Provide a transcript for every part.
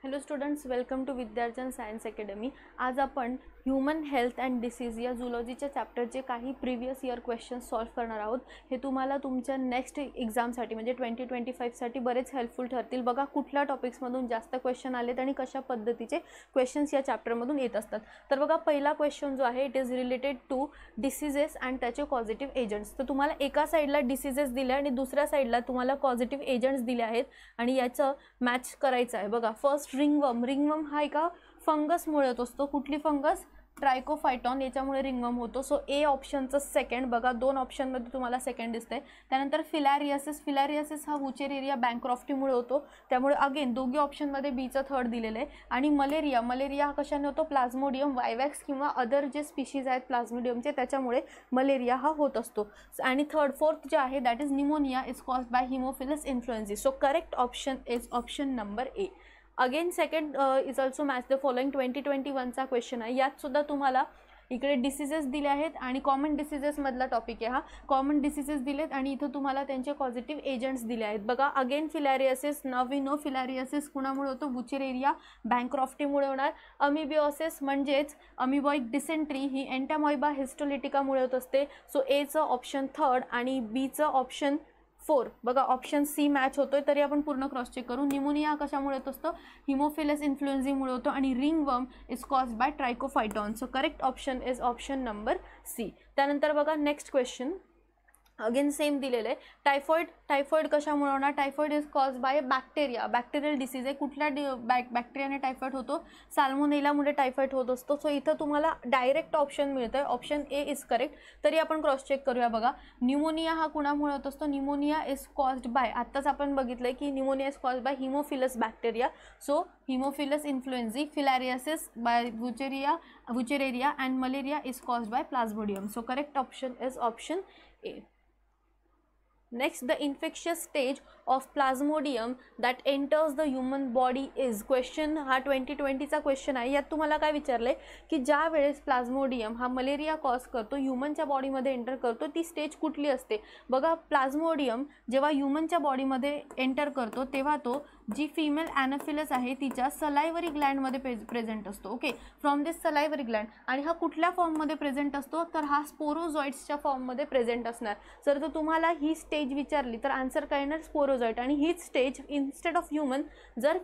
Hello students, welcome to Vidyarjan science academy. आज आपण human health and disease या झुलॉजीच्या चॅप्टरचे काही प्रिव्हियस इयर क्वेश्चन्स सॉल्व्ह करणार आहोत. हे तुम्हाला तुमच्या नेक्स्ट एक्झामसाठी म्हणजे 2025साठी बरेच हेल्पफुल ठरतील. बघा कुठल्या टॉपिक्समधून जास्त क्वेश्चन आलेत आणि कशा पद्धतीचे क्वेश्चन्स या चॅप्टरमधून येत असतात. तर बघा पहिला क्वेश्चन जो आहे it is related to diseases and त्याचे पॉझिटिव्ह एजंट्स. तर तुम्हाला एका साईडला डिसीजेस दिले आणि दुसऱ्या साईडला तुम्हाला पॉझिटिव्ह एजंट्स दिले आहेत आणि याचं मॅच करायचं आहे. बघा फर्स्ट रिंगवर्म हा एका फंगसमुळे होत असतो. कुठली फंगस? ट्रायकोफायटॉन, याच्यामुळे रिंगवर्म होतो. सो ए ऑप्शनचं सेकंड. बघा दोन ऑप्शनमध्ये तुम्हाला सेकंड दिसतंय. त्यानंतर फिलॅरियासिस हा वुचेरेरिया बँक्रॉफ्टीमुळे होतो, त्यामुळे अगेन दोघी ऑप्शनमध्ये बीचं थर्ड दिलेलं आहे. आणि मलेरिया हा कशाने होतो? प्लाझ्मोडियम वायवॅक्स किंवा अदर जे स्पीशीज आहेत प्लाझ्मोडियमचे त्याच्यामुळे मलेरिया हा होत असतो. आणि फोर्थ जे आहे that is pneumonia is caused by Haemophilus influenza. So correct option is option number A. Again second is also match the following. 2021चा क्वेश्चन आहे. यात सुद्धा तुम्हाला इकडे डिसीजेस दिले आहेत आणि कॉमन डिसीजेसमधला टॉपिक आहे हा. कॉमन डिसीजेस दिलेत आणि इथं तुम्हाला त्यांचे पॉझिटिव्ह एजंट्स दिले आहेत. बघा अगेन फिलॅरियासिस. वी नो फिलॅरियासिस कुणामुळे होतो? वुचेरेरिया बँक्रॉफ्टीमुळे होणार. अमिबिओसिस म्हणजेच अमिबॉइक डिसेंट्री ही एंटामॉइबा हिस्टोलिटिकामुळे होत असते. सो एचं ऑप्शन थर्ड आणि बीचं ऑप्शन 4. बघा ऑप्शन सी मॅच होतोय. तरी आपण पूर्ण क्रॉस चेक करू. निमोनिया कशामुळे होत असतो? हिमोफिलस इन्फ्लुएन्झामुळे होतो आणि ringworm is caused by Trichophyton. So correct option is option number C. त्यानंतर बघा नेक्स्ट क्वेश्चन अगेन सेम दिलेलं आहे. टायफॉइड कशामुळे होणार? Typhoid is caused bye bacterial disease आहे. कुठल्या बॅक्टेरियाने टायफॉइड होतो? साल्मोनेलामुळे टायफॉइड होत असतो. सो इथं तुम्हाला डायरेक्ट ऑप्शन मिळतं आहे. Option A is correct. तरी आपण क्रॉस चेक करूया. बघा न्यूमोनिया हा कुणामुळे होत असतो? न्यूमोनिया इज कॉज्ड बाय, आत्ताच आपण बघितलं की pneumonia is caused by Haemophilus bacteria. So Haemophilus influenza, filariasis by Wuchereria and malaria is caused by Plasmodium. So correct option is option A. Next, the infectious stage of plasmodium that enters the human body is. Question हा 2020चा question आहे. यात तुम्हाला काय विचारलंय की ज्या वेळेस plasmodium हा malaria cause करतो, ह्युमनच्या बॉडीमध्ये एंटर करतो, ती स्टेज कुठली असते? बघा प्लाझ्मोडियम जेव्हा ह्युमनच्या बॉडीमध्ये एंटर करतो तेव्हा तो जी फिमेल ॲनोफिलस आहे तिच्या सलायवरी ग्लँडमध्ये प्रेझेंट असतो. Okay, from this salivary gland. आणि हा कुठल्या फॉर्ममध्ये प्रेझेंट असतो? तर हा स्पोरोझॉइट्सच्या फॉर्ममध्ये प्रेझेंट असणार. जर तुम्हाला ही स्टेज विचारली तर आन्सर काय येणार? स्पोरोझॉइट. आणि हीच स्टेज इन्स्टेड ऑफ ह्युमन जर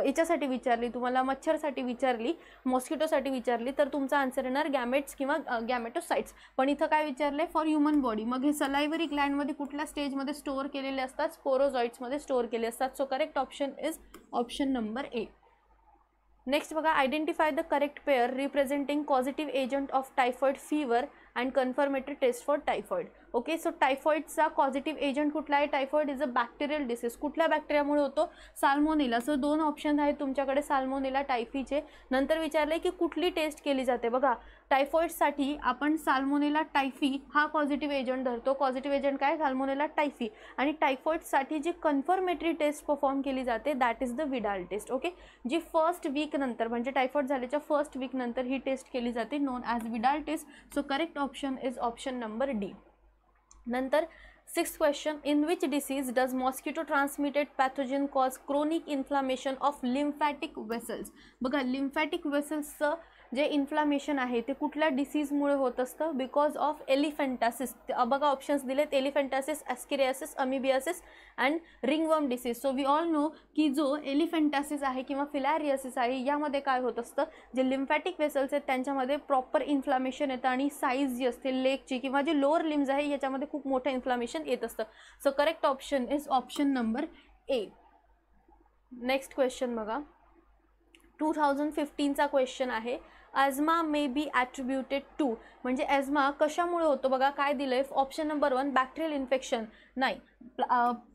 याच्यासाठी विचारली, तुम्हाला मच्छरसाठी विचारली, मॉस्किटोसाठी विचारली, तर तुमचा आन्सर येणार गॅमेट्स किंवा गॅमेटोसाइट्स. पण इथं काय विचारले? For human body. मग हे सलायवरी ग्लँडमध्ये कुठल्या स्टेजमध्ये स्टोअर केलेले असतात? स्पोरोझॉइट्समध्ये स्टोअर केले असतात. So correct option is option number A. Next बघा, identify the correct pair representing positive agent of typhoid fever and confirmatory test for typhoid. Okay, so टायफॉइडचा पॉझिटिव्ह एजंट कुठला आहे? Typhoid is a bacterial disease. कुठल्या बॅक्टेरियामुळे होतो? Salmonella. So दोन option आहेत तुमच्याकडे, साल्मोनेला, टायफीचे. नंतर विचारले की कुठली टेस्ट केली जाते? बघा टायफॉइडसाठी आपण साल्मोनेला टायफी हा पॉझिटिव्ह एजंट धरतो. पॉझिटिव्ह एजंट काय? Salmonella typhi. आणि टायफॉइडसाठी जी कन्फर्मेटरी टेस्ट परफॉर्म केली जाते that is the Widal test. Okay, जी फर्स्ट वीक नंतर म्हणजे टायफॉइड झाल्याच्या फर्स्ट वीक नंतर ही टेस्ट केली जाते, known as Widal test. So correct option is option number D. नंतर sixth question, in which disease does mosquito transmitted pathogen cause chronic inflammation of lymphatic vessels. बघा lymphatic वेसल्सचं जे inflammation आहे ते कुठल्या डिसीजमुळे होत असतं? Because of elephantiasis. बघा ऑप्शन्स दिलेत, elephantiasis, ascariasis, amoebiasis and ringworm disease. So we all know की जो एलिफेंटासिस आहे किंवा फिलॅरियासिस आहे यामध्ये काय होत असतं? जे लिम्फॅटिक वेसल्स आहेत त्यांच्यामध्ये प्रॉपर इन्फ्लामेशन येतं आणि साईज जी असते लेगची किंवा जी लोअर लिम्स आहे याच्यामध्ये खूप मोठं इन्फ्लामेशन येत असतं. So correct option is option number A. Next question बघा 2015चा क्वेश्चन आहे. ॲझमा मे बी ॲट्रिब्युटेड टू. म्हणजे ॲझमा कशामुळे होतो? बघा काय दिलं आहे? Option number 1 bacterial infection. नाही,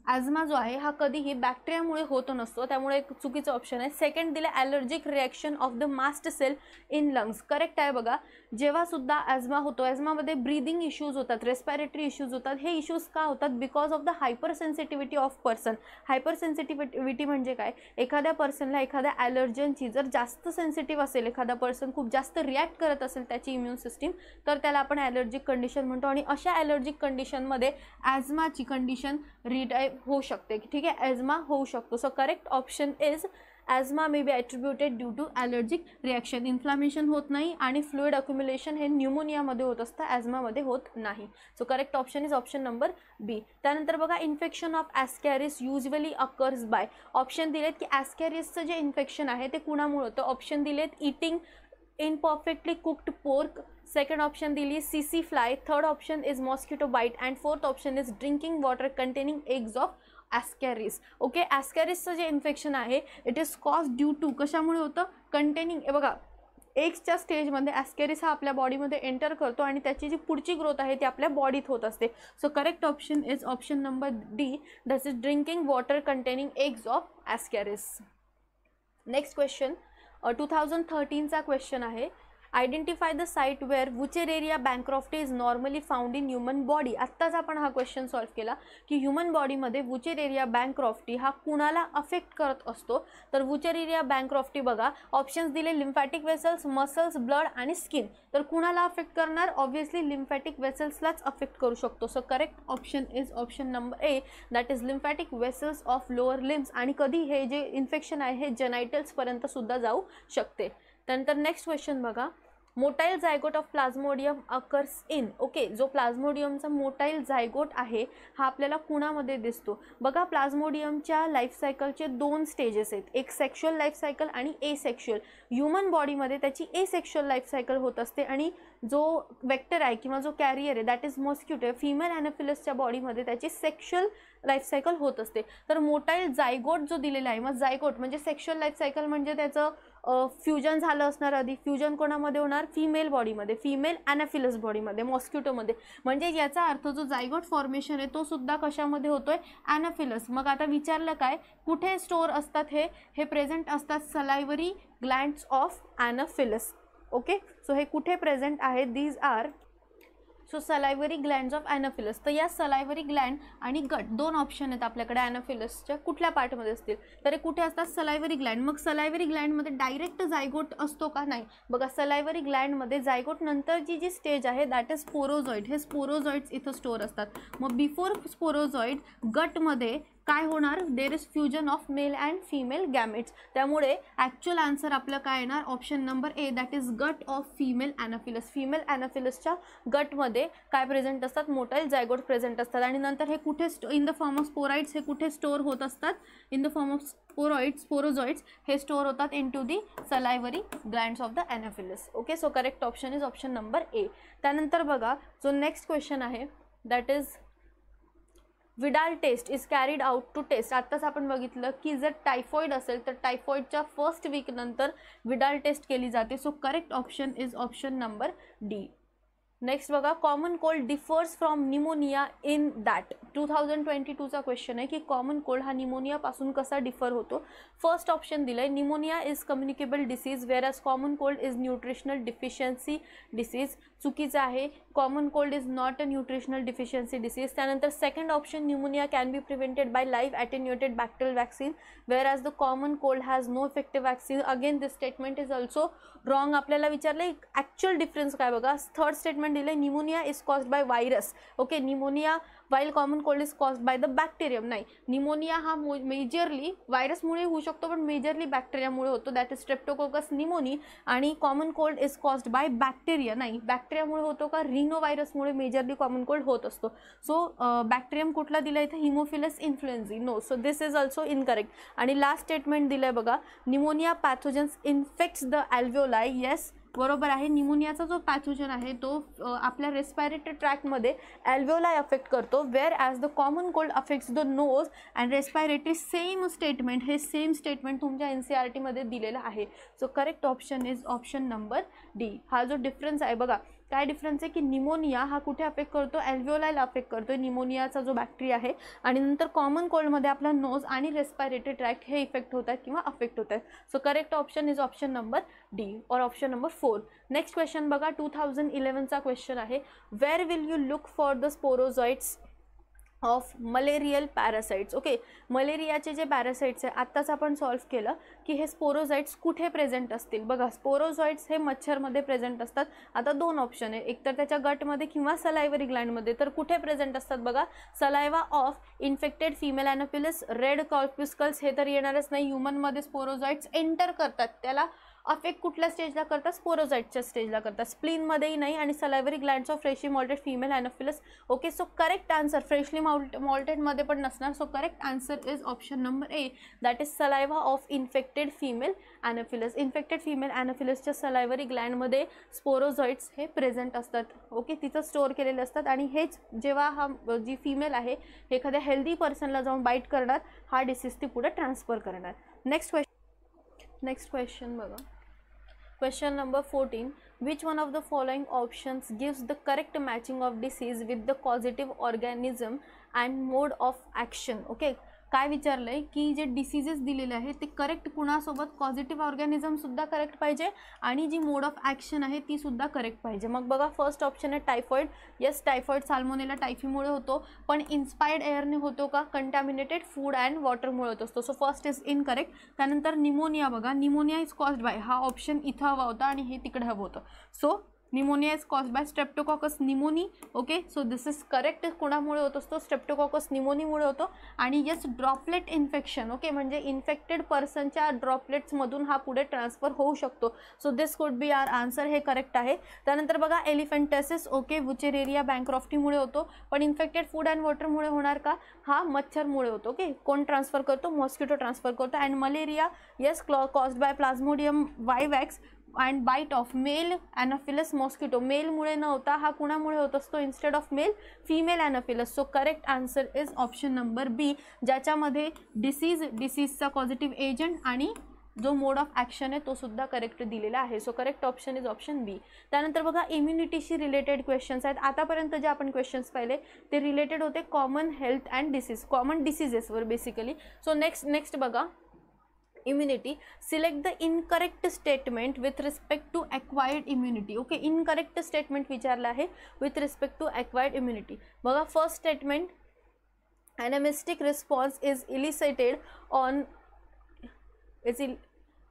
ॲझमा जो आहे हा कधीही बॅक्टेरियामुळे होतो नसतो, त्यामुळे एक चुकीचं ऑप्शन आहे. सेकंड दिलं allergic reaction of the mast cell in lungs. Correct आहे. बघा जेव्हा सुद्धा ॲझमा होतो, ॲझमामध्ये ब्रीदिंग इश्यूज होतात, रेस्पिरेटरी इश्यूज होतात. हे इश्यूज का होतात? Because of the hypersensitivity of person. Hypersensitivity म्हणजे काय? एखाद्या पर्सनला एखाद्या ॲलर्जनची जर जास्त सेन्सिटिव्ह असेल, एखादा पर्सन खूप जास्त रिॲक्ट करत असेल त्याची इम्युन सिस्टीम, तर त्याला आपण ॲलर्जिक कंडिशन म्हणतो. आणि अशा ॲलर्जिक कंडिशनमध्ये ॲझमाची कंडिशन रिडाईव्ह होऊ शकते. ठीक आहे, ॲझमा होऊ शकतो. So correct option is asthma may be attributed due to allergic reaction. Inflammation होत नाही आणि फ्लुइड अक्युम्युलेशन हे न्यूमोनियामध्ये होत असतं, ॲझमामध्ये होत नाही. So correct option is option number B. त्यानंतर बघा infection of Ascaris usually occurs by. Option दिलेत की ॲस्कॅरिसचं जे इन्फेक्शन आहे ते कुणामुळे होतं. ऑप्शन दिलेत eating imperfectly cooked pork. Second option दिली CC fly. Third option is mosquito bite and fourth option is drinking water containing eggs of ascaris. Okay, ॲस्कॅरिसचं जे इन्फेक्शन आहे it is cause due to कशामुळे होतं, containing. हे बघा एग्सच्या स्टेजमध्ये Ascaris हा आपल्या बॉडीमध्ये एंटर करतो आणि त्याची जी पुढची ग्रोथ आहे ती आपल्या बॉडीत होत असते. So correct option is option number D, that is drinking water containing eggs of Ascaris. Next question 2013चा क्वेश्चन आहे. Identify the site where Wuchereria bancrofti is normally found in human body. आत्ताच आपण हा क्वेश्चन सॉल्व्ह केला की human बॉडीमध्ये वुचेरेरिया बँक्रॉफ्टी हा कुणाला अफेक्ट करत असतो. तर वुचेरेरिया बँक्रॉफ्टी बघा ऑप्शन्स दिले लिम्फॅटिक वेसल्स, मसल्स, ब्लड आणि स्किन. तर कुणाला अफेक्ट करणार, ऑब्व्हियसली लिम्फॅटिक वेसल्सलाच अफेक्ट करू शकतो. So correct option is option number A, that is lymphatic vessels of lower limbs. आणि कधी हे जे इन्फेक्शन आहे हे जेनायटल्सपर्यंत सुद्धा जाऊ शकते. त्यानंतर नेक्स्ट क्वेश्चन बघा, motile zygote of plasmodium occurs in. Okay, जो प्लाझ्मोडियमचा मोटाईल झायगोट आहे हा आपल्याला कुणामध्ये दिसतो. बघा प्लाझ्मोडियमच्या लाईफ सायकलचे दोन स्टेजेस आहेत, एक सेक्शुअल लाईफ सायकल आणि ए सेक्शुअल. ह्युमन बॉडीमध्ये त्याची ए सेक्शुअल लाईफ सायकल होत असते आणि जो वेक्टर आहे किंवा जो कॅरियर आहे दॅट इज मॉस्किटो, फिमेल ॲनाफिलसच्या बॉडीमध्ये त्याची सेक्शुअल लाईफ सायकल होत असते. तर मोटाईल झायगोट जो दिलेला आहे, मग झायगोट म्हणजे सेक्शुअल लाईफ सायकल म्हणजे त्याचं फ्युजन झालं असणार. आधी फ्युजन कोणामध्ये होणार, फिमेल बॉडीमध्ये, फिमेल ॲनाफिलस बॉडीमध्ये, मॉस्किटोमध्ये. म्हणजे याचा अर्थ जो झायगोट फॉर्मेशन आहे तो सुद्धा कशामध्ये होतोय, ॲनाफिलस. मग आता विचारलं काय, कुठे स्टोअर असतात हे प्रेझेंट असतात salivary glands of Anopheles. Okay, so हे कुठे प्रेझेंट आहेत, these are so salivary glands of Anopheles. तर या सलायव्हरी ग्लँड आणि गट दोन ऑप्शन आहेत आपल्याकडे ॲनाफिलसच्या कुठल्या पार्टमध्ये असतील. तर हे कुठे असतात, सलायव्हरी ग्लँड. मग सलायव्हरी ग्लँडमध्ये डायरेक्ट झायगोट असतो का, नाही. बघा सलायव्हरी ग्लँडमध्ये झायगोट नंतरची जी स्टेज आहे दॅट इज स्पोरोझॉइड. हे स्पोरोझॉइड्स इथं स्टोअर असतात. मग बिफोर स्पोरोझॉइड गटमध्ये काय होणार, there is fusion of male and female gametes. त्यामुळे ॲक्च्युअल आन्सर आपलं काय येणार, option number A, that is gut of female Anopheles. Female ॲनाफिलसच्या गटमध्ये काय प्रेझेंट असतात, मोटाईल झायगोट प्रेझेंट असतात. आणि नंतर हे कुठे in the form of sporozoites हे कुठे स्टोअर होत असतात, in the form of sporozoites हे स्टोअर होतात in to the salivary glands of the Anopheles. Okay, so correct option is option number A. त्यानंतर बघा जो नेक्स्ट क्वेश्चन आहे that is Widal test is carried out to test. आत्ताच आपण बघितलं की जर टायफॉईड असेल तर टायफॉईडच्या फर्स्ट वीक नंतर विडाल टेस्ट केली जाते. So correct option is option number D. Next बघा, common cold differs from pneumonia in that. 2022चा क्वेश्चन आहे की कॉमन कोल्ड हा निमोनियापासून कसा डिफर होतो. फर्स्ट ऑप्शन दिलं आहे, pneumonia is communicable disease whereas common cold is nutritional deficiency disease. चुकीचं आहे, common cold is not a nutritional deficiency disease. त्यानंतर second option, pneumonia can be prevented by live attenuated bacterial vaccine whereas the common cold has no effective vaccine. Again this statement is also wrong. आपल्याला विचारलं actual difference काय बघा. Third statement दिले, pneumonia is caused by virus. Okay, pneumonia while common cold is caused by the bacterium. नाही, pneumonia हा majorly व्हायरसमुळे होऊ शकतो पण मेजरली बॅक्टेरियामुळे होतो, दॅट इज स्ट्रेप्टोकोकस निमोनी. आणि common cold is caused by bacteria, नाही बॅक्टेरियामुळे होतो का, रिनो व्हायरसमुळे मेजरली कॉमन कोल्ड होत असतो. सो बॅक्टेरियम कुठला दिला इथे, Haemophilus influenzae. No, so this is also incorrect. आणि लास्ट स्टेटमेंट दिलं आहे बघा, pneumonia pathogens infects the alveoli. Yes, बरोबर आहे. निमोनियाचा जो पॅथोजन आहे तो आपल्या रेस्पिरेटरी ट्रॅकमध्ये ॲल्व्होलाई अफेक्ट करतो, wear as the common cold affects the nose and respiratory. Same statement, हे सेम स्टेटमेंट तुमच्या NCERTमध्ये दिलेलं आहे. So correct option is option number D. हा जो डिफरन्स आहे बघा, काय डिफरन्स आहे की निमोनिया हा कुठे अफेक्ट करतो, ॲल्व्होलायला अफेक्ट करतो निमोनियाचा जो बॅक्टेरिया आहे. आणि नंतर कॉमन कोल्डमध्ये आपला नोज आणि रेस्पिरेटरी ट्रॅक्ट हे इफेक्ट होत आहेत किंवा अफेक्ट होत आहेत. So correct option is option number D और ऑप्शन नंबर 4. नेक्स्ट क्वेश्चन बघा, 2011चा क्वेश्चन आहे, where will you look for the sporozoites of malarial parasites. Okay, मलेरियाचे जे पॅरासाइट्स आहे आत्ताच आपण सॉल्व्ह केलं की हे स्पोरोझाइट्स कुठे प्रेझेंट असतील. बघा स्पोरोझाइट्स हे मच्छरमध्ये प्रेझेंट असतात. आता दोन ऑप्शन आहे, एकतर त्याच्या गटमध्ये किंवा सलायव्हरी ग्लँडमध्ये. तर कुठे प्रेझेंट असतात बघा, saliva of infected female ॲनोफिलस, red कॉर्प्युस्कल्स हे तर येणारच नाही. ह्युमनमध्ये स्पोरोझाइट्स एंटर करतात, त्याला अफेक्ट कुठल्या स्टेजला करतात, स्पोरोझाइटच्या स्टेजला करतात, स्प्लीनमध्येही नाही. आणि salivary glands of freshly moulted female Anopheles. Okay, so correct answer freshly मॉल्टेडमध्ये पण नसणार. So correct answer is option number A, that is saliva of infected female Anopheles. Infected female ॲनोफिलसच्या सलायव्हरी ग्लँडमध्ये स्पोरोझाइट्स हे प्रेझेंट असतात. Okay, तिथं store केलेले असतात. आणि हेच जेव्हा हा जी फिमेल आहे एखाद्या हेल्दी पर्सनला जाऊन बाईट करणार, हा डिसीज ती पुढे ट्रान्सफर करणार. नेक्स्ट क्वेश्चन बघा. Question number 14. Which one of the following options gives the correct matching of disease with the causative organism and mode of action? Okay, काय विचारलंय की जे डिसीजेस दिलेले आहे ते करेक्ट कुणासोबत, पॉझिटिव्ह ऑर्गॅनिझम सुद्धा करेक्ट पाहिजे आणि जी मोड ऑफ ॲक्शन आहे ती सुद्धा करेक्ट पाहिजे. मग बघा फर्स्ट ऑप्शन आहे टायफॉइड. येस, टायफॉइड साल्मोनेला टायफीमुळे होतो, पण इन्स्पायर्ड एअरने होतो का, कंटॅमिनेटेड फूड अँड वॉटरमुळे होत असतो. So first is incorrect. त्यानंतर निमोनिया बघा, निमोनिया इज कॉज्ड बाय, हा ऑप्शन इथं हवा होता आणि हे तिकडे हवं होतं. So pneumonia is caused bye streptococcus pneumoniae. Okay, so this is correct. कोणामुळे होत असतो, स्ट्रेप्टोकॉकस निमोनीमुळे होतो. आणि येस, ड्रॉपलेट इन्फेक्शन. ओके, म्हणजे इन्फेक्टेड पर्सनच्या ड्रॉपलेट्समधून हा पुढे ट्रान्सफर होऊ शकतो. So this could be R answer, हे करेक्ट आहे. त्यानंतर बघा एलिफंटायसिस. ओके, वुचेरेरिया बँक्रॉफ्टीमुळे होतो, पण इन्फेक्टेड फूड अँड वॉटरमुळे होणार का, हा मच्छरमुळे होतो. ओके, कोण ट्रान्सफर करतो, मॉस्किटो ट्रान्सफर करतो. And malaria is caused by Plasmodium vivax and bite of male Anopheles mosquito. मेलमुळे न होता हा कुणामुळे होत असतो, instead of male female Anopheles. So correct answer is option number B, ज्याच्यामध्ये डिसीजचा पॉझिटिव्ह एजंट आणि जो मोड ऑफ ॲक्शन आहे तो सुद्धा करेक्ट दिलेला आहे. So correct option is option B. त्यानंतर बघा इम्युनिटीशी रिलेटेड क्वेश्चन्स आहेत. आतापर्यंत जे आपण क्वेश्चन्स पाहिले ते रिलेटेड होते common health and disease, common डिसीजेसवर बेसिकली. सो नेक्स्ट बघा immunity. Select the incorrect statement with respect to acquired immunity. Okay, incorrect statement विचारला आहे with respect to acquired immunity. बघा first statement, anamnestic response is elicited on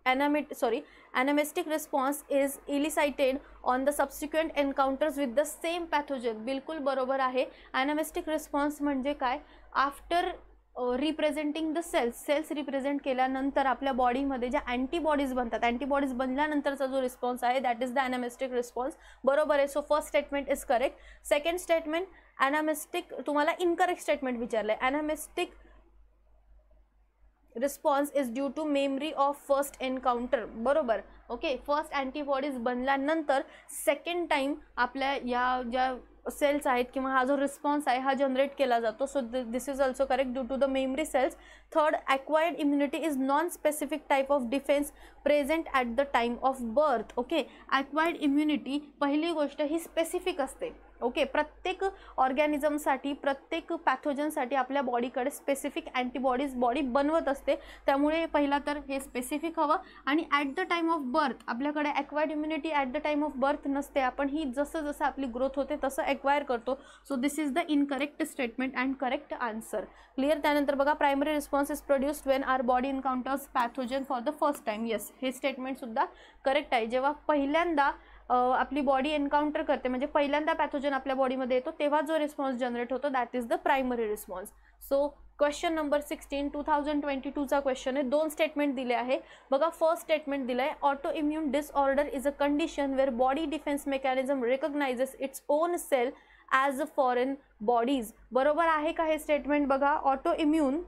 anamnestic response is elicited on the subsequent encounters with the same pathogen. बिलकुल बरोबर आहे. anamnestic response म्हणजे काय, after representing the cells represent केल्यानंतर आपल्या बॉडीमध्ये ज्या अँटीबॉडीज बनतात, अँटीबॉडीज बनल्यानंतरचा जो रिस्पॉन्स आहे that is the anamnestic response. बरोबर आहे. So first statement is correct. Second statement anamnestic, तुम्हाला इनकरेक्ट स्टेटमेंट विचारलं आहे. Anamnestic response is due to memory of first encounter. बरोबर. ओके, फर्स्ट अँटीबॉडीज बनल्यानंतर सेकंड टाईम आपल्या या ज्या सेल्स आहेत किंवा हा जो रिस्पॉन्स आहे हा जनरेट केला जातो. So this is also correct due to the memory cells. Third, acquired immunity is non specific type of defence present at the time of birth. Okay, acquired immunity पहिली गोष्ट ही स्पेसिफिक असते. Okay, प्रत्येक ऑर्गॅनिझमसाठी, प्रत्येक पॅथोजनसाठी आपल्या बॉडीकडे specific antibodies body बनवत असते. त्यामुळे पहिला तर हे स्पेसिफिक हवं. आणि at the time of birth आपल्याकडे acquired immunity at the time of birth नसते, आपण ही जसं जसं आपली ग्रोथ होते तसं ॲक्वायर करतो. So this is the incorrect statement and correct answer. Clear. त्यानंतर बघा primary response is produced Wien our body एन्काउंटर्स pathogen for the first time. Yes, हे स्टेटमेंट सुद्धा करेक्ट आहे. जेव्हा पहिल्यांदा आपली बॉडी एन्काउंटर करते, म्हणजे पहिल्यांदा पॅथोजन आपल्या बॉडीमध्ये येतो, तेव्हा जो रिस्पॉन्स जनरेट होतो that is the primary response. So question number 16 2022चा क्वेश्चन आहे. दोन स्टेटमेंट दिले आहे. बघा फर्स्ट स्टेटमेंट दिलं आहे, autoimmune disorder is a condition where body defence mechanism recognises its own cell as a foreign bodies. बरोबर आहे का हे स्टेटमेंट. बघा ऑटो इम्युन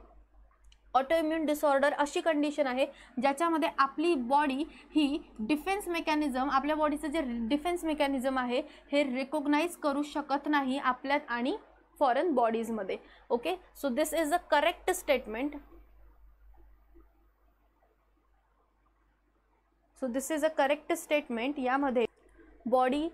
डिसऑर्डर अशी कंडिशन आहे ज्याच्यामध्ये आपली बॉडी ही डिफेन्स मेकॅनिझम, आपल्या बॉडीचं जे डिफेन्स मेकॅनिझम आहे हे रिकॉग्नाइज करू शकत नाही आपल्यात आणि फॉरेन बॉडीजमध्ये. Okay, so this is a correct statement. So this is a correct statement. यामध्ये बॉडी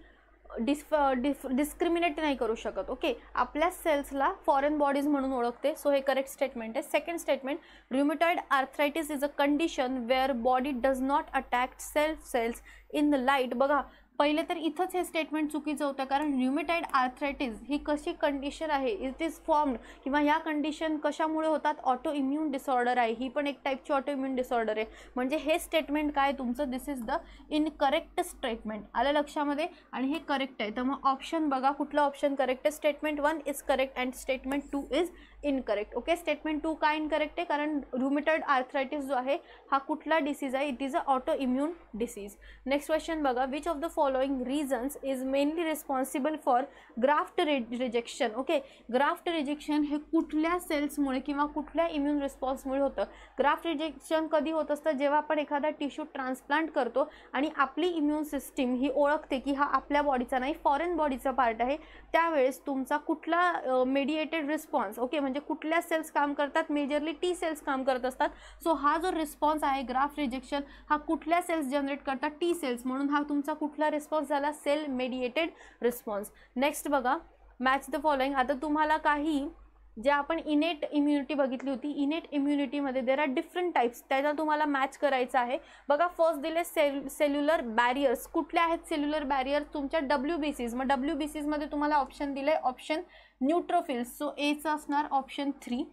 डिस्क्रिमिनेट नाही करू शकत. ओके, आपल्या सेल्सला फॉरेन बॉडीज म्हणून ओळखते. सो हे करेक्ट स्टेटमेंट आहे. Second statement, rheumatoid arthritis is a condition where body does not attack self cells in the light. बघा पहिले तर इथंच हे स्टेटमेंट चुकीचं होतं, कारण ऱ्युमेटॉइड आर्थरायटिस ही कशी कंडिशन आहे, इट इज फॉर्म्ड किंवा ह्या कंडिशन कशामुळे होतात, ऑटो इम्यून डिसऑर्डर आहे, ही पण एक टाईपची ऑटो इम्यून डिसऑर्डर आहे. म्हणजे हे स्टेटमेंट काय तुमचं, दिस इज द इनकरेक्ट स्टेटमेंट. आलं लक्षामध्ये, आणि हे करेक्ट आहे. तर मग ऑप्शन बघा कुठलं ऑप्शन करेक्ट आहे. Statement 1 is correct and statement 2 is incorrect. Okay, statement 2 का इनकरेक्ट आहे, कारण ऱ्युमेटॉइड आर्थरायटिस जो आहे हा कुठला डिसीज आहे, it is a auto immune disease. Next question बघा, which of the following reasons is mainly responsible for graft rejection. Okay, graft rejection हे कुठल्या सेल्समुळे किंवा कुठल्या इम्यून रिस्पॉन्समुळे होतं. ग्राफ्ट रिजेक्शन कधी होत असतं, जेव्हा आपण एखादा टिश्यू ट्रान्सप्लांट करतो आणि आपली इम्यून सिस्टीम ही ओळखते की हा आपल्या बॉडीचा नाही, फॉरेन बॉडीचा पार्ट आहे, त्यावेळेस तुमचा कुठला मेडिएटेड रिस्पॉन्स, ओके, म्हणजे कुठल्या सेल्स काम करतात, मेजरली टी सेल्स काम करत असतात. सो हा जो रिस्पॉन्स आहे ग्राफ्ट रिजेक्शन हा कुठल्या सेल्स जनरेट करतात, टी सेल्स, म्हणून हा तुमचा कुठला रिस्पॉन्स झाला, सेल मेडिएटेड रिस्पॉन्स. नेक्स्ट बघा, मॅच द फॉलोइंग. आता तुम्हाला काही जे आपण इनेट इम्युनिटी बघितली होती, इनेट इम्युनिटीमध्ये देर आर डिफरंट टाईप्स, त्याचा तुम्हाला मॅच करायचं आहे. बघा फर्स्ट दिले सेल्युलर बॅरियर्स. कुठल्या आहेत सेल्युलर बॅरियर्स, तुमच्या WBCs. मग WBCsमध्ये तुम्हाला ऑप्शन दिले, ऑप्शन न्यूट्रोफिल्स. सो एचं असणार ऑप्शन 3.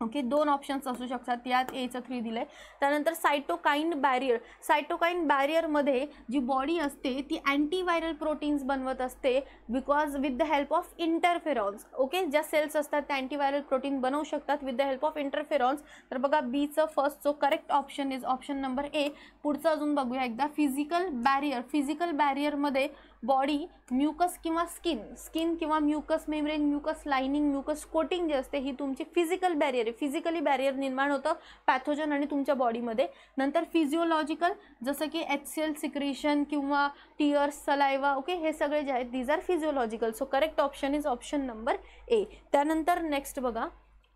ओके, 2 ऑप्शन्स असू शकतात, यात एचं 3 दिलं आहे. त्यानंतर सायटोकाईन बॅरियर. सायटोकाईन बॅरियरमध्ये जी बॉडी असते ती अँटीव्हायरल प्रोटीन्स बनवत असते, because with the help of interferons. Okay, ज्या सेल्स असतात त्या अँटीव्हायरल प्रोटीन बनवू शकतात with the help of interferons. तर बघा बीचं फर्स्ट जो correct option is option number A. पुढचं अजून बघूया एकदा, फिजिकल बॅरियर. फिजिकल बॅरियरमध्ये बॉडी म्युकस किंवा स्किन किंवा mucus membrane, mucus lining, mucus coating जे असते ही तुमची फिजिकल बॅरियर आहे. फिजिकली बॅरियर निर्माण होतं पॅथोजन आणि तुमच्या बॉडीमध्ये. नंतर फिजिओलॉजिकल, जसं की HCl सिक्रेशन किंवा टीयर्स, सलायवा, ओके, हे सगळे जे आहेत these are physiological. So correct option is option number A. त्यानंतर नेक्स्ट बघा,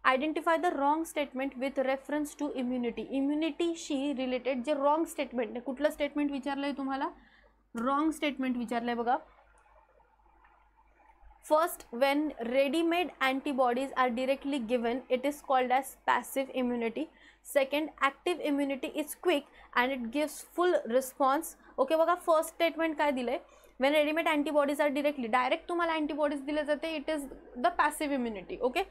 identify the wrong statement with reference to immunity. इम्युनिटीशी रिलेटेड जे रॉंग स्टेटमेंट आहे, कुठलं स्टेटमेंट विचारलं आहे तुम्हाला, रॉंग स्टेटमेंट विचारलंय बघा. First, when ready-made antibodies are directly given, it is called as passive immunity. Second, active immunity is quick and it gives full response. Okay बघा, first statement काय दिलंय, when ready-made antibodies are direct तुम्हाला antibodies दिले जाते, it is the passive immunity. Okay,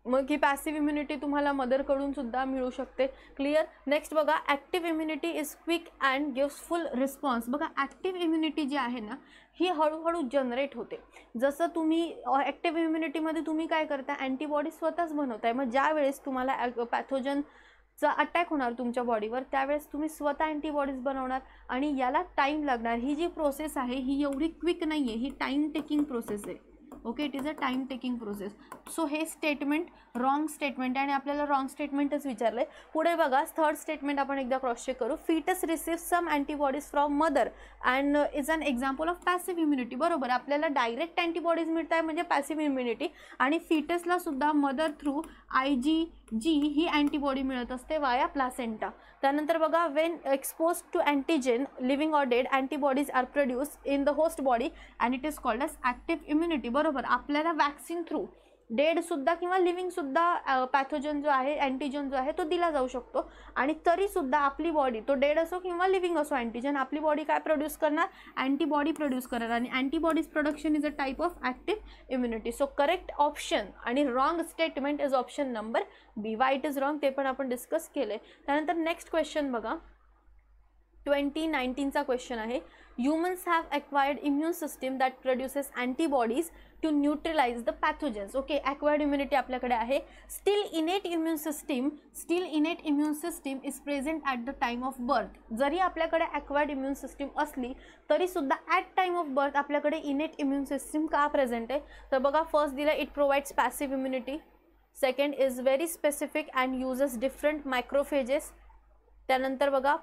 मग ही passive immunity तुम्हाला मदरकडून सुद्धा मिळू शकते. क्लिअर. नेक्स्ट बघा, active immunity is quick and gives full response. बघा ॲक्टिव्ह इम्युनिटी जी आहे ना ही हळूहळू जनरेट होते. जसं तुम्ही ॲक्टिव्ह इम्युनिटीमध्ये तुम्ही काय करता, अँटीबॉडी स्वतःच बनवताय. मग ज्या वेळेस तुम्हाला पॅथोजनचा अटॅक होणार तुमच्या बॉडीवर, त्यावेळेस तुम्ही स्वतः अँटीबॉडीज बनवणार आणि याला टाईम लागणार. ही जी प्रोसेस आहे ही एवढी क्विक नाही आहे, ही टाईम टेकिंग प्रोसेस आहे. Okay, it is a time taking process. So हे स्टेटमेंट रॉंग स्टेटमेंट आहे आणि आपल्याला रॉंग स्टेटमेंटच विचारलं आहे. पुढे बघा, थर्ड स्टेटमेंट आपण एकदा क्रॉस चेक करू. Foetus receive some antibodies from mother and is an example of passive immunity. बरोबर, आपल्याला डायरेक्ट अँटीबॉडीज मिळत आहे म्हणजे पॅसिव्ह इम्युनिटी, आणि फीटसला सुद्धा मदर थ्रू IgG ही अँटीबॉडी मिळत असते वाया प्लासेंटा. त्यानंतर बघा, when expose to antigen living or dead, antibodies are produce in the host body and it is called as active immunity. बरोबर, आपल्याला वॅक्सिन थ्रू डेड सुद्धा किंवा लिव्हिंग सुद्धा पॅथोजन जो आहे, अँटीजन जो आहे तो दिला जाऊ शकतो, आणि तरी सुद्धा आपली बॉडी, तो डेड असो किंवा लिव्हिंग असो अँटीजन, आपली बॉडी काय प्रोड्यूस करणार, अँटीबॉडी प्रोड्यूस करणार, आणि antibodies production is a type of active immunity. So correct option आणि wrong statement is option number B. Why it is wrong ते पण आपण डिस्कस केले. त्यानंतर नेक्स्ट क्वेश्चन बघा, 2019चा क्वेश्चन आहे. Humans have acquired immune system that produces antibodies to neutralize the pathogens. Okay, acquired immunity आपल्याकडे आहे. Still innate immune system is present at the time of birth. जरी आपल्याकडे ॲक्वायर्ड इम्युन सिस्टीम असली तरी सुद्धा ॲट टाइम ऑफ बर्थ आपल्याकडे innate immune system का present आहे. तर बघा, फर्स्ट दिलं, it provides passive immunity. Second is very specific and uses different microphages. त्यानंतर बघा,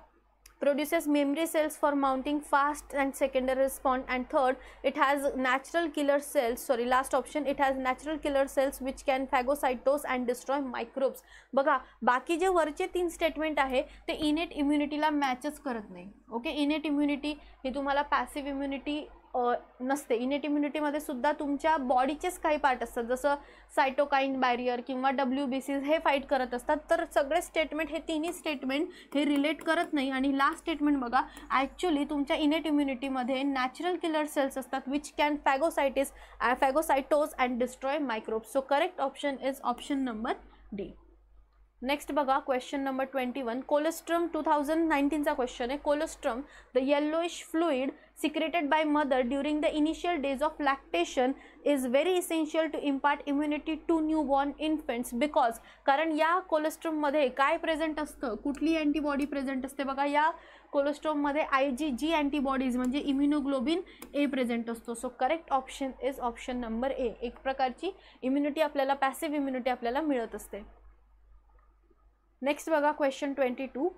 produces memory cells for mounting fast and secondary response, and third, it has natural killer cells, last option, it has natural killer cells which can phagocytose and destroy microbes. बघा, बाकी जे वरचे 3 statement आहे ते इनेट इम्युनिटीला मॅचच करत नाही. ओके, इनेट इम्युनिटी ही तुम्हाला passive immunity नसते. इनेट इम्युनिटीमध्ये सुद्धा तुमच्या बॉडीचेच काही पार्ट असतात, जसं सायटोकाईन बॅरियर किंवा WBCs हे फाईट करत असतात. तर सगळे स्टेटमेंट, हे तिन्ही स्टेटमेंट हे रिलेट करत नाही. आणि लास्ट स्टेटमेंट बघा, ॲक्च्युली तुमच्या इनेट इम्युनिटीमध्ये नॅचरल किलर सेल्स असतात which can phagocytose and destroy microbes. So correct option is option number D. Next बघा क्वेश्चन नंबर 21. कोलेस्ट्रम 2019चा क्वेश्चन आहे. Colostrum the yellowish fluid secreted by mother during the initial days of lactation is very essential to impart immunity to newborn infants because. कारण या कोलेस्ट्रममध्ये काय present असतं, कुठली antibody present असते बघा, या कोलेस्ट्रॉममध्ये IgG अँटीबॉडीज म्हणजे इम्युनोग्लोबिन A प्रेझेंट असतो. So correct option is option number ए. एक प्रकारची इम्युनिटी आपल्याला, पॅसिव्ह इम्युनिटी आपल्याला मिळत असते. नेक्स्ट बघा question 22.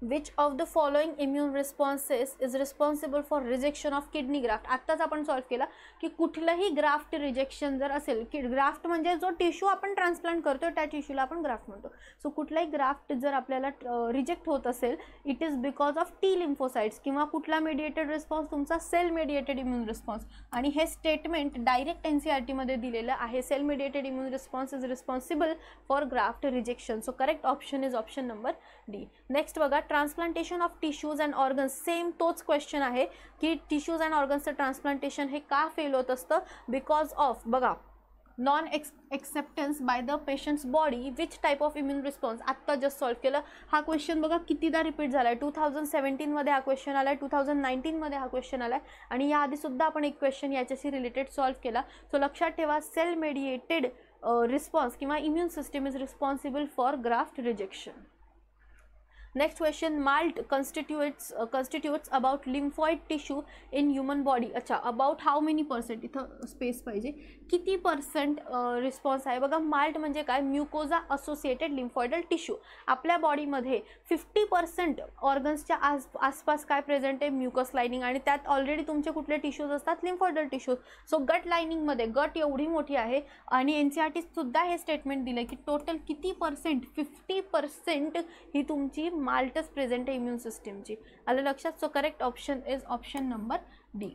Which of the following immune responses is responsible for rejection of kidney graft. आत्ताच आपण सॉल्व्ह केला की कुठलंही ग्राफ्ट रिजेक्शन जर असेल, की ग्राफ्ट म्हणजे जो टिश्यू आपण ट्रान्सप्लांट करतो त्या टिश्यूला आपण ग्राफ्ट म्हणतो. सो कुठलाही ग्राफ्ट जर आपल्याला रिजेक्ट होत असेल, it is because of T lymphocytes किंवा कुठला मेडिएटेड रिस्पॉन्स, तुमचा सेल मेडिएटेड इम्यून रिस्पॉन्स. आणि हे स्टेटमेंट डायरेक्ट NCERTमध्ये दिलेलं आहे. Cell mediated immune response is responsible for graft rejection. So correct option is option number D. Next बघा transplantation of tissues and organs. Same तोच क्वेश्चन आहे की टिश्यूज अँड ऑर्गन्सचं ट्रान्सप्लांटेशन हे का फेल होत असतं, बिकॉज ऑफ बघा non acceptance by the patients body which type of immune response. आत्ता जस्ट सॉल्व्ह केलं. हा क्वेश्चन बघा कितीदा रिपीट झाला आहे. 2017मध्ये हा क्वेश्चन आला आहे, 2019मध्ये हा क्वेश्चन आला आहे, आणि याआधीसुद्धा आपण एक क्वेश्चन याच्याशी रिलेटेड सॉल्व्ह केला. सो लक्षात ठेवा, सेल मेडिएटेड रिस्पॉन्स किंवा immune system is responsible for graft rejection. Next question. Malt constitutes about lymphoid tissue in human body. अच्छा, अबाउट हाऊ मेनी पर्सेंट, इथं स्पेस पाहिजे, किती पर्सेंट रिस्पॉन्स आहे बघा. माल्ट म्हणजे काय, म्युकोजा असोसिएटेड लिम्फॉइडल टिश्यू. आपल्या बॉडीमध्ये 50% ऑर्गन्सच्या आसपास काय प्रेझेंट आहे, म्युकस लाइनिंग, आणि त्यात ऑलरेडी तुमचे कुठले टिश्यूज असतात, लिम्फॉइडल टिश्यूज. सो गट लाइनिंगमध्ये, गट एवढी मोठी आहे, आणि NCERTसुद्धा हे स्टेटमेंट दिलं की टोटल किती पर्सेंट, 50% ही तुमची माल्टच प्रेझेंट आहे इम्यून सिस्टमची. आलं लक्षात. So correct option is option number D.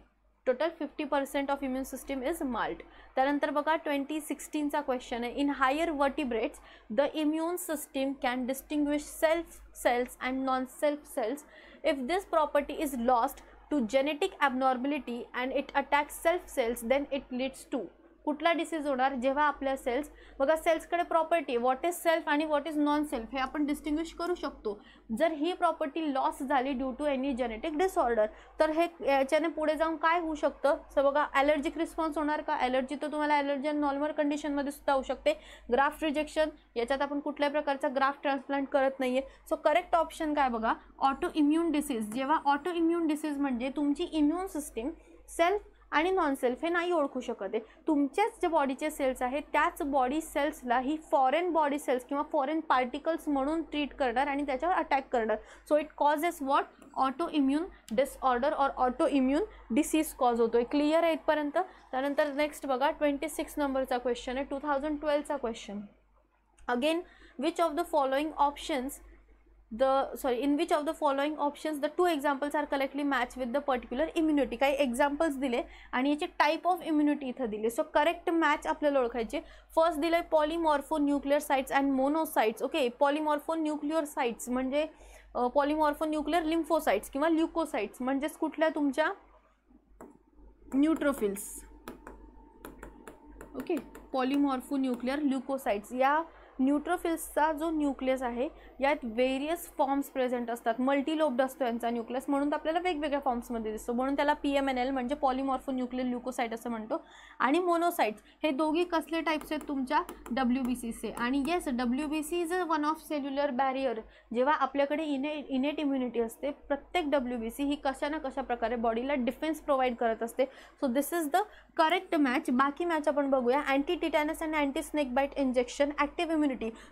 Total 50% of immune system is MALT. त्यानंतर बघा 2016चा क्वेश्चन आहे. In higher vertebrates the immune system can distinguish self cells and non self cells. If this property is lost to genetic abnormality and it attacks self cells then it leads to. कुठला disease होणार, जेव्हा आपल्या cells, बघा सेल्सकडे property what is self आणि what is non self हे आपण distinguish करू शकतो. जर ही प्रॉपर्टी लॉस झाली due to any genetic disorder, तर हे याच्याने पुढे जाऊन काय होऊ शकतं. सो बघा ॲलर्जिक रिस्पॉन्स होणार का, ॲलर्जी तर तुम्हाला ॲलर्जी नॉर्मल कंडिशनमध्ये सुद्धा होऊ शकते. ग्राफ्ट रिजेक्शन, याच्यात आपण कुठल्याही प्रकारचा ग्राफ्ट ट्रान्सप्लांट करत नाही आहे. सो करेक्ट ऑप्शन काय बघा, ऑटो इम्यून डिसीज. जेव्हा ऑटो इम्यून डिसीज म्हणजे तुमची इम्यून सिस्टीम सेल्फ आणि नॉन सेल्फ हे नाही ओळखू शकत आहे. तुमच्याच जे बॉडीचे सेल्स आहेत त्याच बॉडी सेल्सला ही फॉरेन बॉडी सेल्स किंवा फॉरेन पार्टिकल्स म्हणून ट्रीट करणार आणि त्याच्यावर अटॅक करणार. So it causes what, auto immune disorder or auto immune disease cause होतो. क्लिअर आहे इथपर्यंत. त्यानंतर नेक्स्ट बघा 26 नंबरचा क्वेश्चन आहे, 2012चा question. Again which of the following options in which of the following options the two examples are correctly matched with the particular immunity. काही examples दिले आणि याचे टाईप ऑफ इम्युनिटी इथं दिले. सो करेक्ट मॅच आपल्याला ओळखायचे. फर्स्ट दिलं आहे polymorphonuclear sites and monocytes. Okay, polymorphonuclear sites म्हणजे पॉलिमॉर्फोन्यूक्लिअर लिम्फोसाइट्स किंवा ल्युकोसाइट्स म्हणजेच कुठल्या तुमच्या न्यूट्रोफिल्स. Okay, पॉलिमॉर्फोन्यूक्लिअर leucocytes. या न्यूट्रोफिल्सचा जो न्यूक्लियस आहे यात व्हेरियस फॉर्म्स प्रेझेंट असतात. मल्टीलोब्ड असतो यांचा न्यूक्लियस, म्हणून आपल्याला वेगवेगळ्या फॉर्म्समध्ये दिसतो, म्हणून त्याला PMNL म्हणजे पॉलिमॉर्फोन्यूक्लिअर ल्युकोसाइट असं म्हणतो. आणि मोनोसाइट्स हे दोघी कसले टाईप्स आहेत तुमच्या, WBCचे. आणि yes, WBC is one of cellular barrier. जेव्हा आपल्याकडे इनेट इम्युनिटी असते, प्रत्येक WBC ही कशा ना कशा प्रकारे बॉडीला डिफेन्स प्रोव्हाइड करत असते. So this is the correct match. बाकी मॅच आपण बघूया. Anti tetanus and anti snake bite injection, active immunity.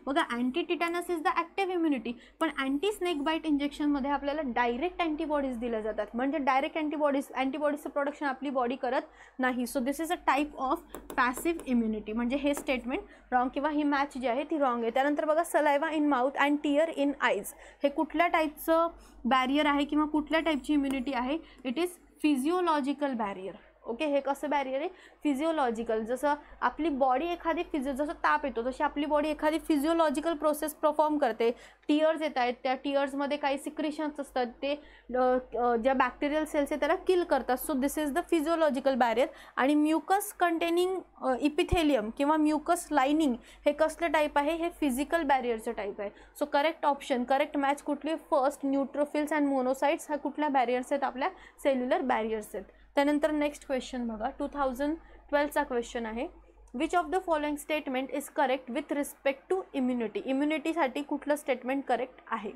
बघा anti tetanus is the active immunity, पण अँटी स्नेक बाईट इंजेक्शनमध्ये आपल्याला डायरेक्ट अँटीबॉडीज दिल्या जातात, म्हणजे डायरेक्ट अँटीबॉडीजचं प्रोडक्शन आपली बॉडी करत नाही. So this is a type of passive immunity. म्हणजे हे स्टेटमेंट रॉंग किंवा ही मॅच जी आहे ती रॉंग आहे. त्यानंतर बघा saliva in mouth and tear in eyes, हे कुठल्या टाईपचं बॅरियर आहे किंवा कुठल्या टाईपची इम्युनिटी आहे, it is physiological barrier. Okay, हे कसं बॅरियर आहे? फिजिओलॉजिकल. जसं आपली बॉडी एखादी जसं ताप येतो तशी आपली बॉडी एखादी फिजिओलॉजिकल प्रोसेस परफॉर्म करते. टीयर्स येत आहेत, त्या टीयर्समध्ये काही सिक्रिशन्स असतात, ते ज्या बॅक्टेरियल सेल्स आहेत त्याला किल करतात. So this is the physiological barrier. आणि म्युकस कंटेनिंग इपिथेलियम किंवा म्युकस लाइनिंग हे कसलं टाईप आहे? हे फिजिकल बॅरियरचं टाईप आहे. So correct option, correct match कुठली? फर्स्ट, न्यूट्रोफिल्स अँड मोनोसाइट्स ह्या कुठल्या बॅरियर्स आहेत? आपल्या सेल्युलर बॅरियर्स आहेत. त्यानंतर नेक्स्ट क्वेश्चन बघा, 2012चा क्वेश्चन आहे. Which of the following statement is correct with respect to immunity? इम्युनिटीसाठी कुठलं स्टेटमेंट करेक्ट आहे?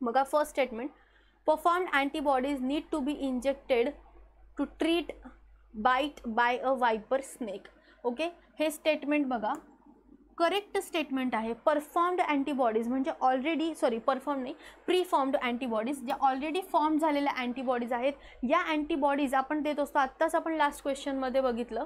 बघा, first statement, performed antibodies need to be injected to treat bite by a viper snake. Okay, हे statement बघा correct statement आहे. Performed antibodies म्हणजे already, sorry perform नाही, preformed antibodies, ज्या ऑलरेडी फॉर्म झालेल्या अँटीबॉडीज आहेत, या अँटीबॉडीज आपण देत असतो. आत्ताच आपण लास्ट क्वेश्चनमध्ये बघितलं.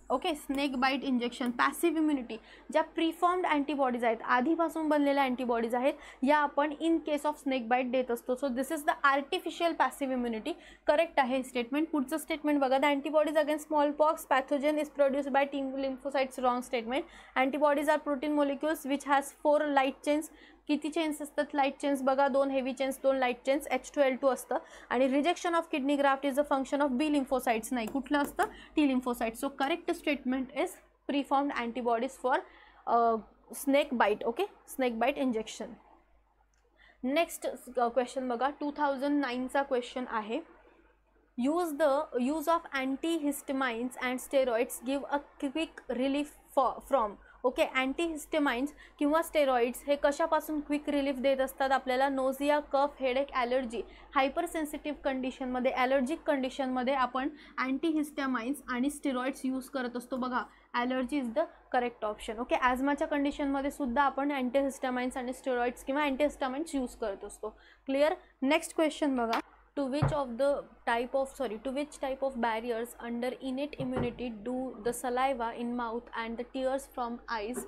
Okay, snake bite injection, passive immunity. ज्या प्रीफॉर्म्ड अँटीबॉडीज आहेत, आधीपासून बनलेल्या अँटीबॉडीज आहेत, या आपण in case of snake bite देत असतो. So this is the artificial passive immunity. Correct आहे स्टेटमेंट. पुढचं स्टेटमेंट बघा, the antibodies against smallpox pathogen is produced by T lymphocytes. Wrong statement. Antibodies are protein molecules which has 4 light chains. किती chains असतात light chains? बघा, 2 heavy chains, 2 light chains, H2L2 असतं. आणि rejection of kidney graft is a function of B lymphocytes. नाही, कुठलं असतं? T lymphocytes. So correct statement is preformed antibodies for snake bite. Okay, snake bite injection. Next question बघा, 2009चा question आहे. Use of antihistamines and steroids give a quick relief from. Okay, antihistamines किंवा steroids हे कशापासून quick relief देत असतात आपल्याला? Nausea, cough, headache, allergy. Hyper sensitive कंडिशनमध्ये, ॲलर्जिक कंडिशनमध्ये आपण अँटीहिस्टेमाइन्स आणि स्टेरॉइड्स यूज करत असतो. बघा, allergy is the correct option. Okay, ॲझमाच्या कंडिशनमध्ये सुद्धा आपण अँटीहिस्टेमाइन्स आणि स्टेरॉइड्स किंवा अँटीहिस्टेमाइन्स यूज करत असतो. क्लिअर? नेक्स्ट क्वेश्चन बघा, to which type of barriers under innate immunity do the saliva in mouth and the tears from eyes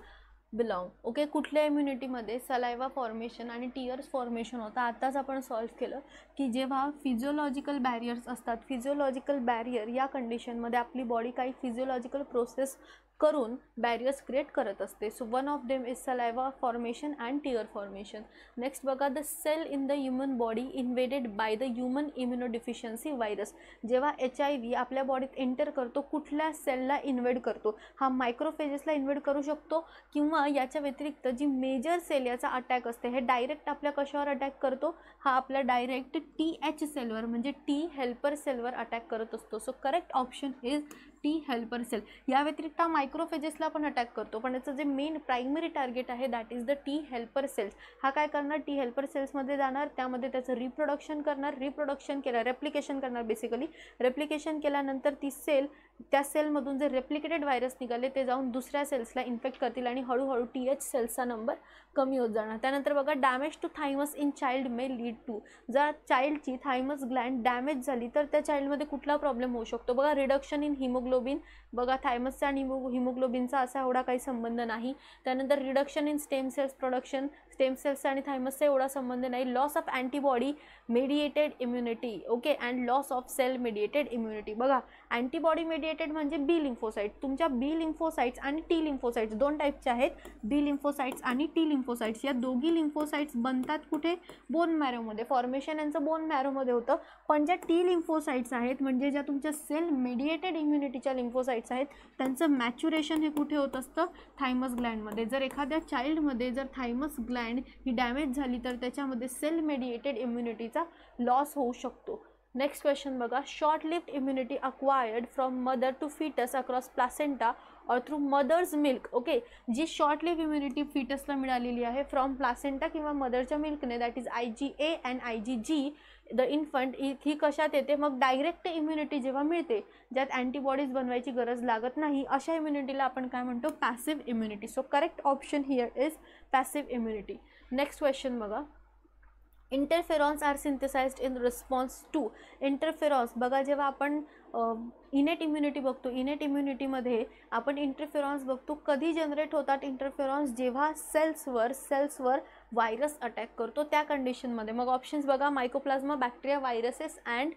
belong? Okay, कुठल्या इम्युनिटीमध्ये सलायवा फॉर्मेशन आणि टीयर्स फॉर्मेशन होतं? आताच आपण सॉल्व्ह केलं की जेव्हा फिजिओलॉजिकल बॅरियर्स असतात, फिजिओलॉजिकल बॅरियर या कंडिशनमध्ये आपली बॉडी काही फिजिओलॉजिकल प्रोसेस करून बॅरियर्स क्रिएट करत असते. So one of them is saliva formation and tear formation. Next बघा, the cell in the human body invaded by the human immunodeficiency virus. जेव्हा HIV आपल्या बॉडीत एंटर करतो, कुठल्या सेलला इन्व्हेड करतो? हा मायक्रोफेजेसला इन्व्हेड करू शकतो, किंवा याच्या व्यतिरिक्त जी मेजर सेल याचा अटॅक असते, हे डायरेक्ट आपल्या कशावर अटॅक करतो? हा आपल्या डायरेक्ट TH सेलवर म्हणजे T हेल्पर सेलवर अटॅक करत असतो. So correct option is T helper cell. या व्यतिरिक्त मायक्रोफेजेसला पण अटॅक करतो, पण याचं जे मेन प्रायमरी टार्गेट आहे that is the T helper cells. हा काय करणार? T हेल्पर सेल्समध्ये जाणार, त्यामध्ये त्याचं रिप्रोडक्शन करणार, रिप्रोडक्शन केलं, रेप्लिकेशन करणार. बेसिकली रेप्लिकेशन केल्यानंतर ती सेल, त्या सेलमधून जे रेप्लिकेटेड व्हायरस निघाले ते जाऊन दुसऱ्या सेल्सला इन्फेक्ट करतील आणि हळूहळू TH सेल्सचा नंबर कमी होत जाणार. त्यानंतर बघा, damage to thymus in child may lead to. जर चाइल्डची थायमस ग्लँड डॅमेज झाली तर त्या चाइल्डमध्ये कुठला प्रॉब्लेम होऊ शकतो? बघा, रिडक्शन इन हिमोग्लोबिन. बघा, थायमसचा आणि हिमोग्लोबिनचा असा एवढा काही संबंध नाही. त्यानंतर reduction in stem cells production, stem सेल्सचा आणि थायमसचा एवढा संबंध नाही. Loss of antibody mediated immunity. Okay, and loss of cell mediated immunity. बघा, अँटीबॉडी मेडिएटेड म्हणजे बी लिम्फोसाइट. तुमच्या बी लिम्फोसाइट्स आणि टी लिम्फोसाइट्स दोन टाईपचे आहेत, बी लिम्फोसाइट्स आणि टी लिम्फोसाइट्स. या दोघी लिम्फोसाइट्स बनतात कुठे? बोन मॅरोमध्ये. फॉर्मेशन यांचं बोन मॅरोमध्ये होतं. पण ज्या टी लिम्फोसाइट्स आहेत म्हणजे ज्या तुमच्या सेल मेडिएटेड इम्युनिटीच्या लिम्फोसाइट्स आहेत, त्यांचं मॅच्युरेशन हे कुठे होत असतं? थायमस ग्लँडमध्ये. जर एखाद्या चाइल्डमध्ये जर थायमस ग्लँड ही डॅमेज झाली तर त्याच्यामध्ये सेल मेडिएटेड इम्युनिटीचा लॉस होऊ शकतो. नेक्स्ट क्वेश्चन बघा, short lived immunity acquired from mother to foetus across placenta or through mother's milk. Okay, जी शॉर्ट लिव्ह इम्युनिटी फिटसला मिळालेली आहे फ्रॉम प्लासेंटा किंवा मदरच्या मिल्कने, that is IgA and IgG the infant, ही कशात येते? मग डायरेक्ट इम्युनिटी जेव्हा मिळते, ज्यात अँटीबॉडीज बनवायची गरज लागत नाही, अशा इम्युनिटीला आपण काय म्हणतो? Passive immunity. So correct option here is passive immunity. Next question बघा, interferons are synthesized in response to. Interferons बघा, जेव्हा आपण इनेट इम्युनिटी बघतो, इनेट इम्युनिटीमध्ये आपण इंटरफेरॉन्स बघतो. कधी जनरेट होतात इंटरफेरॉन्स? जेव्हा सेल्सवर व्हायरस अटॅक करतो त्या कंडिशनमध्ये. मग ऑप्शन्स बघा, mycoplasma, bacteria, viruses and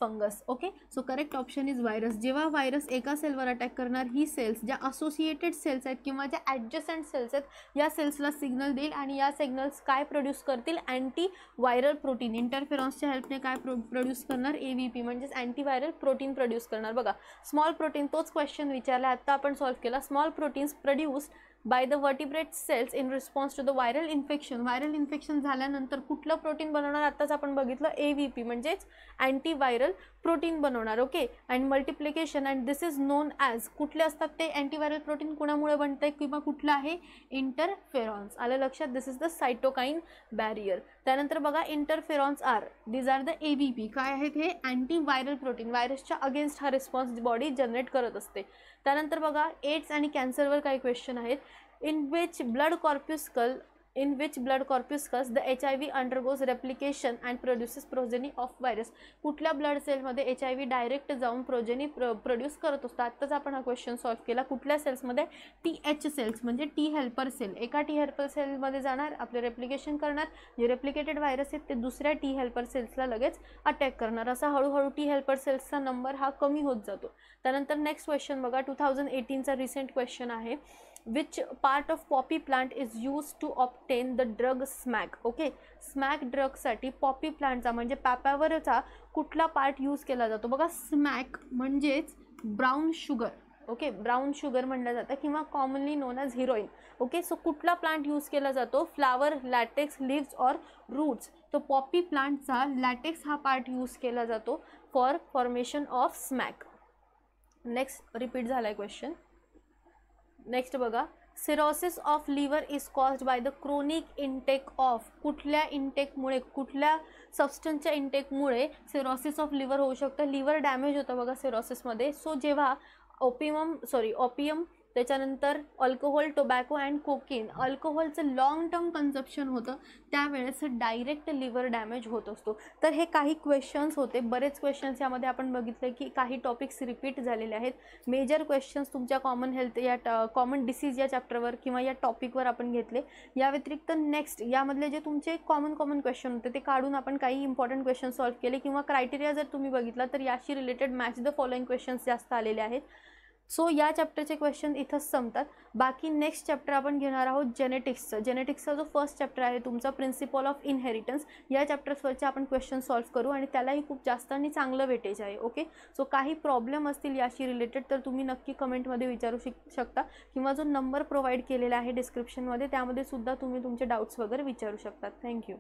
fungus. Okay, so correct option is virus. जेव्हा व्हायरस एका सेलवर अटॅक करणार, ही सेल्स ज्या असोसिएटेड सेल्स आहेत किंवा ज्या ॲडजसंट सेल्स आहेत या सेल्सला सिग्नल देईल आणि या सिग्नल्स काय प्रोड्यूस करतील, अँटी व्हायरल प्रोटीन. इंटरफेरॉन्सच्या हेल्पने काय प्रोड्यूस करणार, AVP म्हणजेच अँटी व्हायरल प्रोटीन प्रोड्यूस करणार. बघा, स्मॉल प्रोटीन, तोच क्वेश्चन विचारला आत्ता आपण सॉल्व्ह केला. Small proteins produced by the vertebrate cells in response to the viral infection. Viral infection झाल्यानंतर कुठलं प्रोटीन बनवणार, आत्ताच आपण बघितलं AVP म्हणजेच अँटी व्हायरल प्रोटीन बनवणार. Okay, and multiplication and this is known as, कुठले असतात ते अँटी व्हायरल प्रोटीन, कुणामुळे बनतं किंवा कुठलं आहे, इंटरफेरॉन्स. आलं लक्षात, this is the cytokine barrier. त्यानंतर बघा, interferons are, these are the AVP, काय आहेत हे, अँटी व्हायरल प्रोटीन. व्हायरसच्या अगेन्स्ट हा रिस्पॉन्स बॉडी जनरेट करत असते. त्यानंतर बघा, एड्स आणि कॅन्सरवर काही क्वेश्चन आहेत. in which blood corpuscles the HIV undergoes replication and produces progeny of virus. कुठल्या ब्लड सेलमध्ये HIV डायरेक्ट जाऊन प्रोजेनी प्रोड्यूस करत असतो. आत्ताच आपण हा क्वेश्चन सॉल्व्ह केला. कुठल्या सेल्समध्ये, TH सेल्स म्हणजे टी हेल्पर सेल. एका टी हेल्पर सेलमध्ये जाणार, आपले रेप्लिकेशन करणार, जे रेप्लिकेटेड व्हायरस आहेत ते दुसऱ्या टी हेल्पर सेल्सला लगेच अटॅक करणार. असा हळूहळू टी हेल्पर सेल्सचा नंबर हा कमी होत जातो. त्यानंतर नेक्स्ट क्वेश्चन बघा, 2018चा रिसेंट क्वेश्चन आहे. Which part of poppy plant is used to obtain the drug SMAC? Okay, smack ड्रगसाठी पॉपी प्लांटचा म्हणजे पापावरचा कुठला पार्ट यूज केला जातो? बघा, स्मॅक म्हणजेच brown sugar. Okay, brown sugar म्हणलं जातं किंवा commonly known as heroin. Okay, so कुठला प्लांट यूज केला जातो? Flower, latex, leaves or roots. तो पॉपी प्लांटचा लॅटेक्स हा पार्ट यूज केला जातो for formation of smack. Next repeat झाला आहे क्वेश्चन. नेक्स्ट बघा, cirrhosis of liver is caused by the chronic intake of, कुठल्या इंटेकमुळे, कुठल्या सबस्टन्सच्या इंटेकमुळे सिरोसिस ऑफ लिव्हर होऊ शकतं? लिव्हर डॅमेज होतं बघा सिरोसिसमध्ये. सो जेव्हा ओपियम त्याच्यानंतर अल्कोहोल, टोबॅको अँड कोकेन, अल्कोहोलचं लॉंग टर्म कन्झप्शन होतं त्यावेळेस डायरेक्ट लिव्हर डॅमेज होत असतो. तर हे काही क्वेश्चन्स होते, बरेच क्वेश्चन्स यामध्ये आपण बघितले की काही टॉपिक्स रिपीट झालेले आहेत. मेजर क्वेश्चन्स तुमच्या कॉमन हेल्थ या कॉमन डिसीज या चॅप्टरवर किंवा या टॉपिकवर आपण घेतले. या व्यतिरिक्त नेक्स्ट यामधले जे तुमचे कॉमन क्वेश्चन होते ते काढून आपण काही इम्पॉर्टंट क्वेश्चन सॉल्व्ह केले किंवा क्रायटेरिया जर तुम्ही बघितला तर याशी related match the following questions जास्त आलेले आहेत. सो या चॅप्टरचे क्वेश्चन इथंच संपतात. बाकी नेक्स्ट चॅप्टर आपण घेणार आहोत जेनेटिक्सचं. जेनेटिक्सचा जो फर्स्ट चॅप्टर आहे तुमचा प्रिन्सिपल ऑफ इनहेरिटन्स, या चॅप्टर्सवरचे आपण क्वेश्चन सॉल्व्ह करू आणि त्यालाही खूप जास्त आणि चांगलं वेटेज आहे. ओके, सो काही प्रॉब्लेम असतील याशी रिलेटेड तर तुम्ही नक्की कमेंटमध्ये विचारू शकता किंवा जो नंबर प्रोव्हाइड केलेला आहे डिस्क्रिप्शनमध्ये त्यामध्ये सुद्धा तुम्ही तुमचे डाऊट्स वगैरे विचारू शकता. थँक्यू.